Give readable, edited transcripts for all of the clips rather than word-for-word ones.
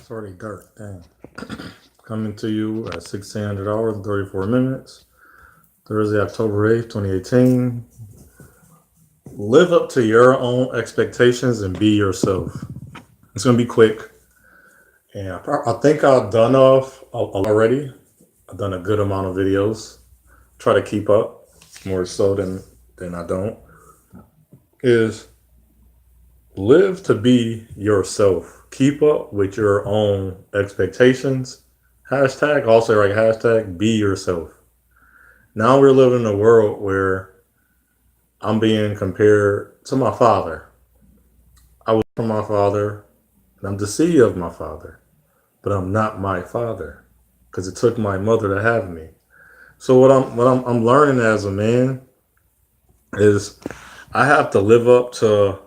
It's already dark. Dang. Coming to you at 1600 hours and 34 minutes. Thursday, October 8th, 2018. Live up to your own expectations and be yourself. It's going to be quick. And I think I've done off already. I've done a good amount of videos. Try to keep up more so than I don't. Is live to be yourself. Keep up with your own expectations. Hashtag, also like hashtag, be yourself. Now we're living in a world where I'm being compared to my father. I was from my father, and I'm the seed of my father, but I'm not my father because it took my mother to have me. So what I'm learning as a man is I have to live up to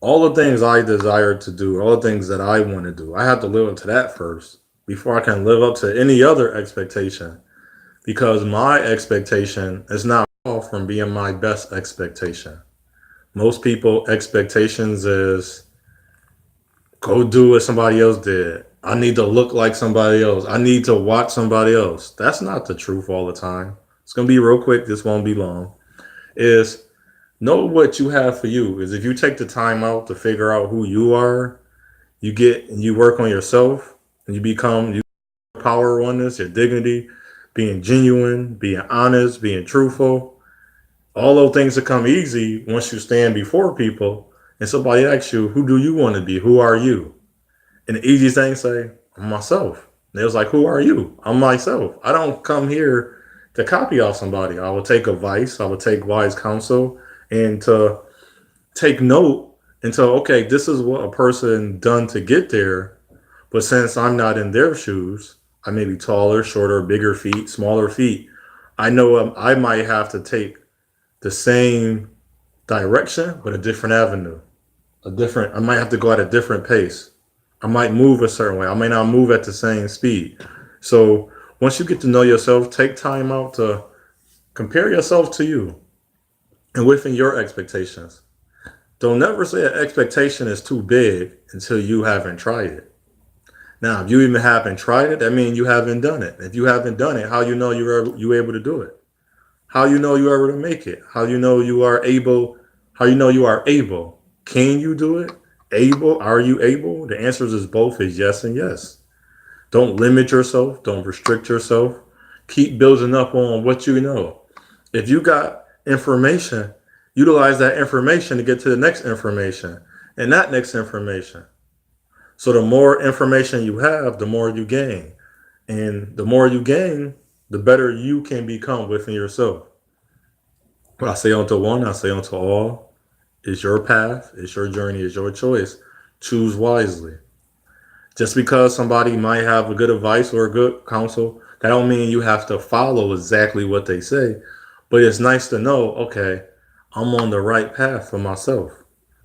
all the things I desire to do, all the things that I want to do. I have to live up to that first before I can live up to any other expectation because my expectation is not far from being my best expectation. Most people expectations is go do what somebody else did. I need to look like somebody else. I need to watch somebody else. That's not the truth all the time. It's gonna be real quick. This won't be long. Is know what you have for you. Is if you take the time out to figure out who you are, you get and you work on yourself and you become you power on this, your dignity, being genuine, being honest, being truthful. All those things that come easy once you stand before people and somebody asks you, who do you want to be? Who are you? And the easiest thing say, I'm myself. And they was like, who are you? I'm myself. I don't come here to copy off somebody. I will take advice, I will take wise counsel, and to take note until, okay, this is what a person done to get there. But since I'm not in their shoes, I may be taller, shorter, bigger feet, smaller feet. I know I might have to take the same direction, but a different avenue. I might have to go at a different pace. I might move a certain way. I may not move at the same speed. So once you get to know yourself, take time out to compare yourself to you and within your expectations. Don't never say an expectation is too big until you haven't tried it. Now, if you even haven't tried it, that means you haven't done it. If you haven't done it, how you know you able to do it? How you know you are able to make it? How you know you are able? How you know you are able? Can you do it? Able? Are you able? The answers is both is yes and yes. Don't limit yourself. Don't restrict yourself. Keep building up on what you know. If you got information, utilize that information to get to the next information and that next information. So the more information you have, the more you gain. And the more you gain, the better you can become within yourself. What I say unto one, I say unto all. It's your path, it's your journey, it's your choice. Choose wisely. Just because somebody might have a good advice or a good counsel, that don't mean you have to follow exactly what they say. But it's nice to know, okay, I'm on the right path for myself.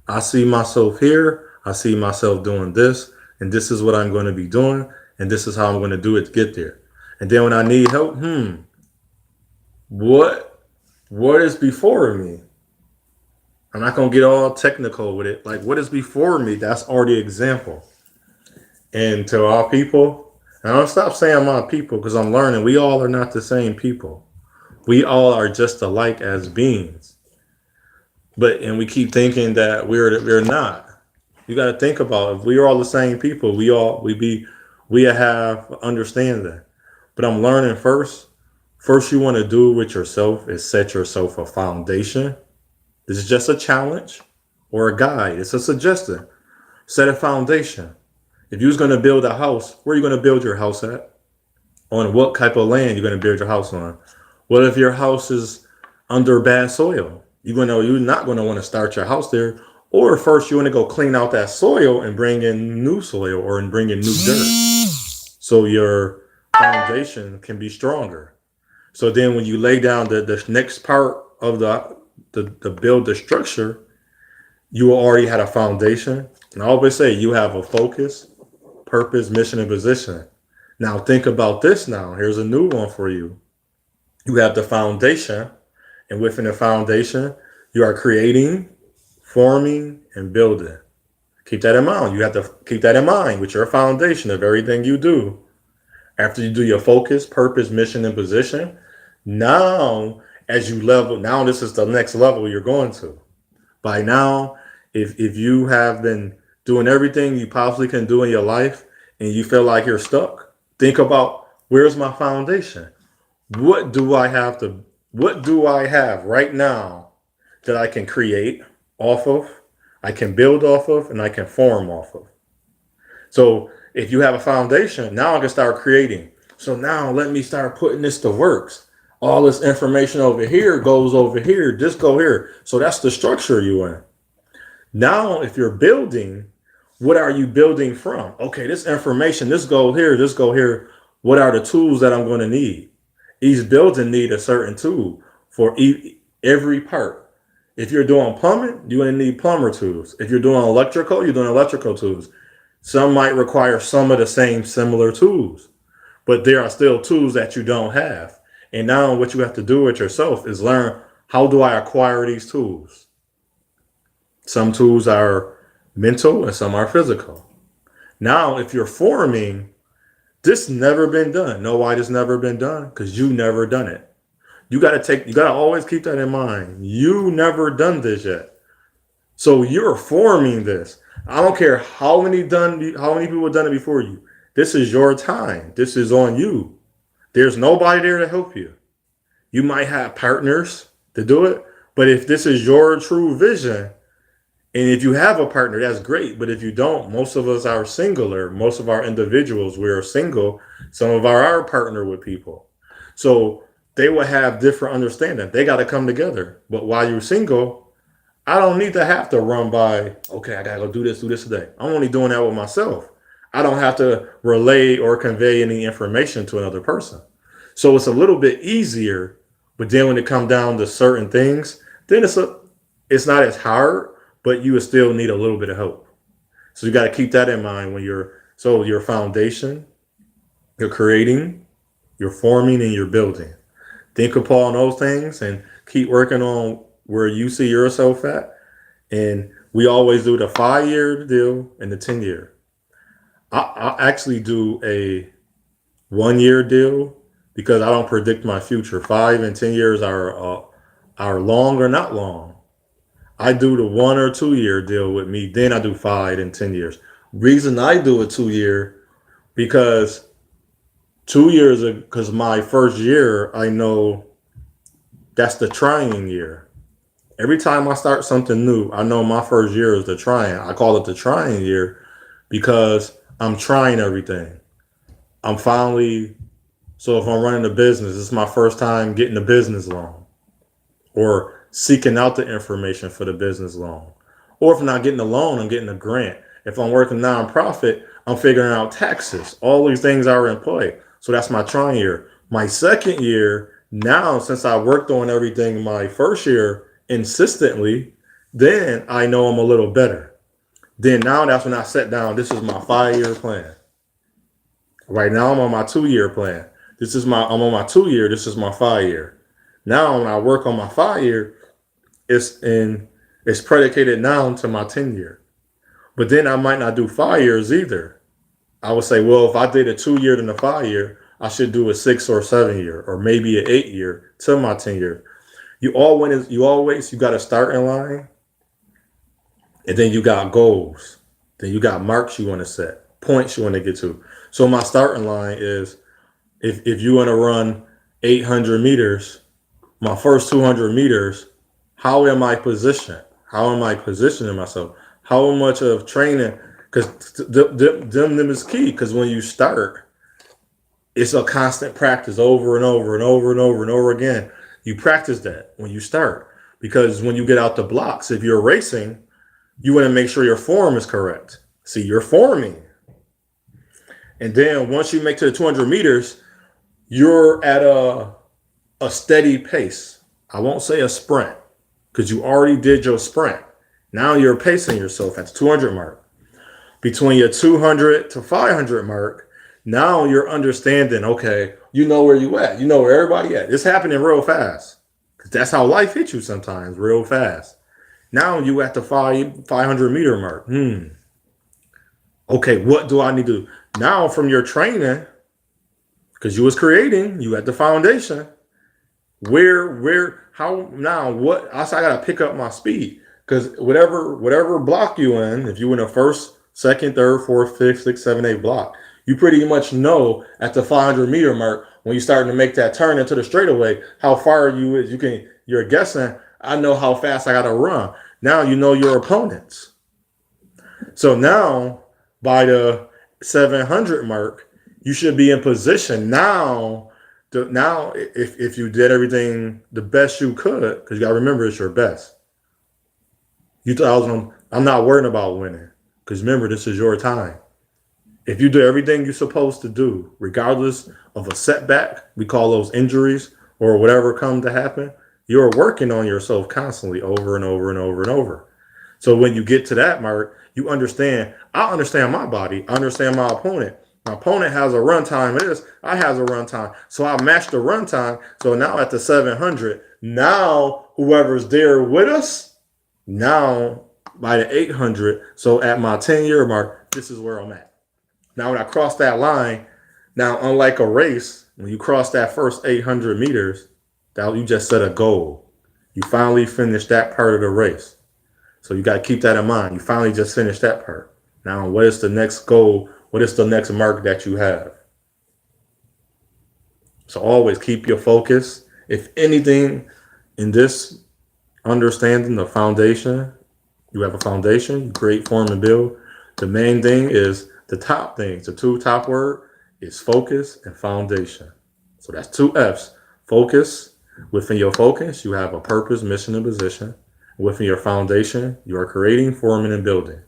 I see myself here, I see myself doing this, and this is what I'm going to be doing, and this is how I'm going to do it to get there. And then when I need help, what what is before me? I'm not gonna get all technical with it. Like what is before me, that's already example. And to our people, and I don't stop saying my people because I'm learning we all are not the same people. We all are just alike as beings. But and we keep thinking that we're not. You gotta think about if we are all the same people, we have understanding. But I'm learning first you want to do with yourself is set yourself a foundation. This is just a challenge or a guide. It's a suggestion. Set a foundation. If you was going to build a house, where are you going to build your house at? On what type of land you're going to build your house on? What if your house is under bad soil? You're not going to want to start your house there. Or first you want to go clean out that soil and bring in new soil or and bring in new dirt. So your foundation can be stronger. So then when you lay down the next part of the build the structure, you already had a foundation. And I always say you have a focus, purpose, mission, and position. Now think about this now. Here's a new one for you. You have the foundation, and within the foundation, you are creating, forming, and building. Keep that in mind. You have to keep that in mind with your foundation of everything you do. After you do your focus, purpose, mission, and position, now as you level, now this is the next level you're going to. By now, if you have been doing everything you possibly can do in your life and you feel like you're stuck, think about, where's my foundation? What do I have to what do I have right now that I can create off of, I can build off of, and I can form off of? So if you have a foundation, now I can start creating. So now let me start putting this to works. All this information over here goes over here. This go here. So that's the structure you in. Now, if you're building, what are you building from? Okay, this information, this go here, this go here. What are the tools that I'm going to need? Each building need a certain tool for every part. If you're doing plumbing, you're going to need plumber tools. If you're doing electrical, you're doing electrical tools. Some might require some of the same similar tools, but there are still tools that you don't have. And now what you have to do with yourself is learn, how do I acquire these tools? Some tools are mental and some are physical. Now, if you're forming, this never been done. Know why this never been done? Because you never done it. You gotta always keep that in mind. You never done this yet. So you're forming this. I don't care how many people have done it before you. This is your time. This is on you. There's nobody there to help you. You might have partners to do it, but if this is your true vision, and if you have a partner, that's great. But if you don't, most of us are singular. Most of our individuals, we are single. Some of our are partner with people. So they will have different understanding. They got to come together. But while you're single, I don't need to have to run by, okay, I got to go do this today. I'm only doing that with myself. I don't have to relay or convey any information to another person. So it's a little bit easier. But then when it comes down to certain things, then it's not as hard, but you would still need a little bit of help. So you got to keep that in mind when your foundation, you're creating, you're forming, and you're building. Think upon those things and keep working on where you see yourself at. And we always do the 5-year deal and the 10-year. I actually do a 1-year deal because I don't predict my future. 5 and 10 years are long or not long. I do the 1 or 2 year deal with me. Then I do 5 and 10 years. Reason I do a 2-year, because 2 years, because my first year, I know that's the trying year. Every time I start something new, I know my first year is the trying. I call it the trying year because I'm trying everything. So if I'm running a business, it's my first time getting a business loan or seeking out the information for the business loan. Or if I'm not getting a loan, I'm getting a grant. If I'm working nonprofit, I'm figuring out taxes. All these things are in play. So that's my trying year. My second year, now, since I worked on everything my first year insistently, then I know I'm a little better. Then now that's when I sat down. This is my 5-year plan. Right now I'm on my 2-year plan. I'm on my 2-year. This is my 5-year. Now when I work on my 5-year, it's predicated now to my 10-year. But then I might not do 5 years either. I would say, well, if I did a 2-year and a 5-year, I should do a 6 or 7-year, or maybe an 8-year to my 10-year. You got to start in line, and then you got goals. Then you got marks you want to set, points you want to get to. So my starting line is, if you want to run 800 meters, my first 200 meters, how am I positioned? How am I positioning myself? How much of training? Because them is key. Because when you start, it's a constant practice over and over and over and over and over again. You practice that when you start. Because when you get out the blocks, if you're racing, you want to make sure your form is correct. See, you're forming. And then once you make to the 200 meters, you're at a steady pace. I won't say a sprint, because you already did your sprint. Now you're pacing yourself at the 200 mark. Between your 200 to 500 mark, now you're understanding, okay, you know where you at. You know where everybody at. It's happening real fast. Because that's how life hits you sometimes, real fast. Now you at the 500 meter mark. Okay, what do I need to do? Now from your training, because you was creating, you had the foundation. How now? What? I gotta pick up my speed because whatever block you in, if you in the first, second, third, fourth, fifth, sixth, seven, eight block, you pretty much know at the 500-meter mark when you're starting to make that turn into the straightaway how far you is. You're guessing. I know how fast I gotta run. Now you know your opponents. So now by the 700 mark, you should be in position now. Now, if you did everything the best you could, because you got to remember it's your best. You tell them, I'm not worrying about winning, because remember this is your time. If you do everything you're supposed to do, regardless of a setback, we call those injuries or whatever come to happen, you're working on yourself constantly over and over and over and over. So when you get to that mark, you understand. I understand my body. I understand my opponent. My opponent has a run time. I has a run time. So I match the run time. So now at the 700, now whoever's there with us, now by the 800, so at my 10-year mark, this is where I'm at. Now when I cross that line, now unlike a race, when you cross that first 800 meters, that you just set a goal. You finally finished that part of the race. So you got to keep that in mind. You finally just finished that part. Now, what is the next goal? What is the next mark that you have? So always keep your focus. If anything, in this understanding the foundation, you have a foundation, you create, form, and build. The main thing is the top things. The two top word is focus and foundation. So that's two F's. Focus. Within your focus, you have a purpose, mission, and position. Within your foundation, you are creating, forming, and building.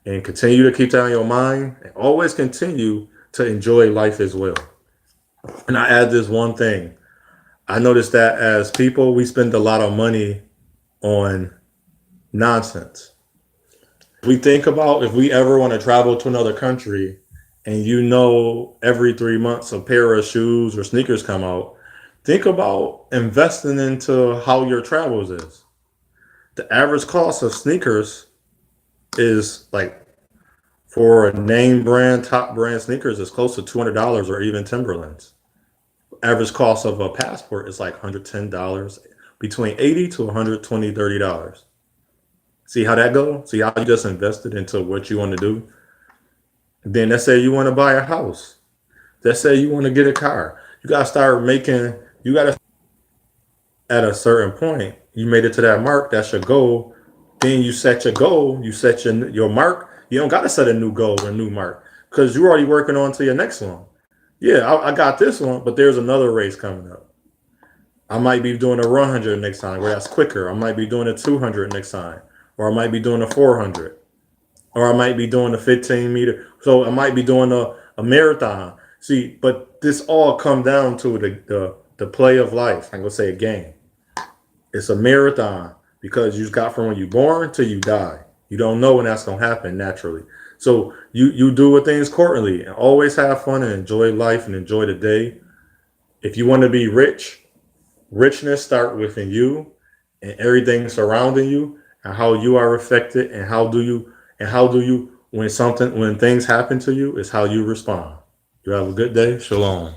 And continue to keep that in your mind and always continue to enjoy life as well. And I add this one thing. I noticed that as people, we spend a lot of money on nonsense. We think about if we ever want to travel to another country and every 3 months a pair of shoes or sneakers come out, think about investing into how your travels is. The average cost of sneakers is like for a name brand, top brand sneakers is close to $200 or even Timberlands. Average cost of a passport is like $110, between $80 to $120, $30. See how that goes? See how you just invested into what you want to do? Then let's say you want to buy a house. Let's say you want to get a car. You got to start at a certain point, you made it to that mark, that's your goal. Then you set your goal, you set your mark. You don't got to set a new goal or a new mark because you're already working on to your next one. Yeah, I got this one, but there's another race coming up. I might be doing a 100 next time where that's quicker. I might be doing a 200 next time, or I might be doing a 400, or I might be doing a 15 meter. So I might be doing a marathon. See, but this all come down to the play of life. I'm going to say a game. It's a marathon because you got from when you're born till you die. You don't know when that's going to happen naturally. So you do things accordingly and always have fun and enjoy life and enjoy the day. If you want to be rich, richness start within you and everything surrounding you and how you are affected and how do you when things happen to you is how you respond. You have a good day. Shalom.